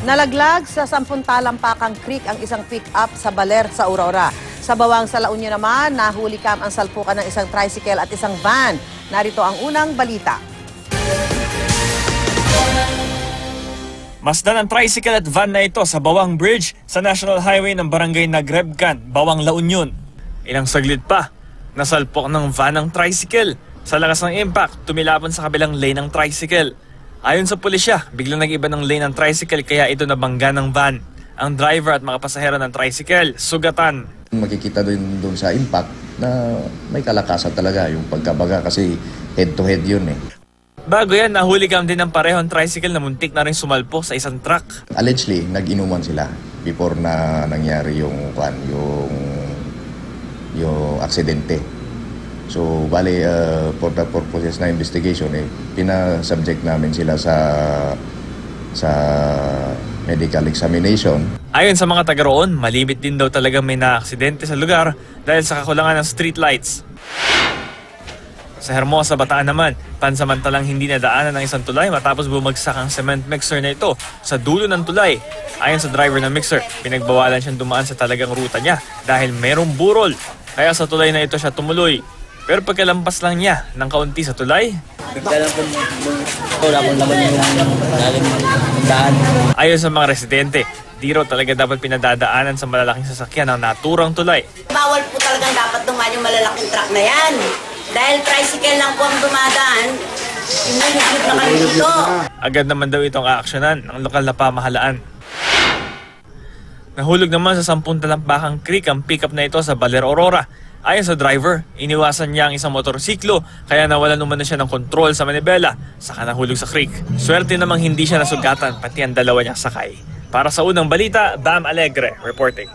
Nalaglag sa 10 talampakang creek ang isang pick-up sa Baler sa Aurora. Sa Bawang sa La Union naman, nahuli kam ang salpukan ng isang tricycle at isang van. Narito ang unang balita. Masdan ang tricycle at van na ito sa Bawang Bridge sa National Highway ng Barangay Nagrebcan, Bawang La Union. Ilang saglit pa, nasalpok ng van ang tricycle. Sa lakas ng impact, tumilapon sa kabilang lane ng tricycle. Ayon sa pulisya, biglang nag-iba ng lane ng tricycle kaya ito nabangga ng van. Ang driver at mga pasahero ng tricycle, sugatan. Makikita doon sa impact na may kalakasan talaga yung pagkabaga kasi head-to-head yun eh. Bago yan, nahuli kam din ng parehong tricycle na muntik na rin sumalpok sa isang truck. Allegedly, nag-inuman sila before na nangyari yung aksidente. So, bali, for the purposes na investigation, pinasubject namin sila sa medical examination. Ayon sa mga taga roon, malimit din daw talagang may naaksidente sa lugar dahil sa kakulangan ng street lights. Sa Hermosa, Bataan naman, pansamantalang hindi nadaanan ng isang tulay matapos bumagsak ang cement mixer na ito sa dulo ng tulay. Ayon sa driver ng mixer, pinagbawalan siyang dumaan sa talagang ruta niya dahil merong burol. Kaya sa tulay na ito siya tumuloy. Pero pagkalampas lang niya ng kaunti sa tulay, ayon sa mga residente, di raw talaga dapat pinadadaanan sa malalaking sasakyan ang naturang tulay. Bawal po talagang dapat dumaan yung malalaking truck na yan. Dahil tricycle lang po ang dumadaan, inulit na kami dito. Agad naman daw itong aaksyonan ng lokal na pamahalaan. Nahulog naman sa 10 talampakang creek ang pickup na ito sa Baler, Aurora. Ayon sa driver, iniwasan niya ang isang motorsiklo kaya nawalan naman na siya ng kontrol sa manibela saka nahulog sa creek. Swerte namang hindi siya nasugatan pati ang dalawa niyang sakay. Para sa unang balita, Bam Alegre reporting.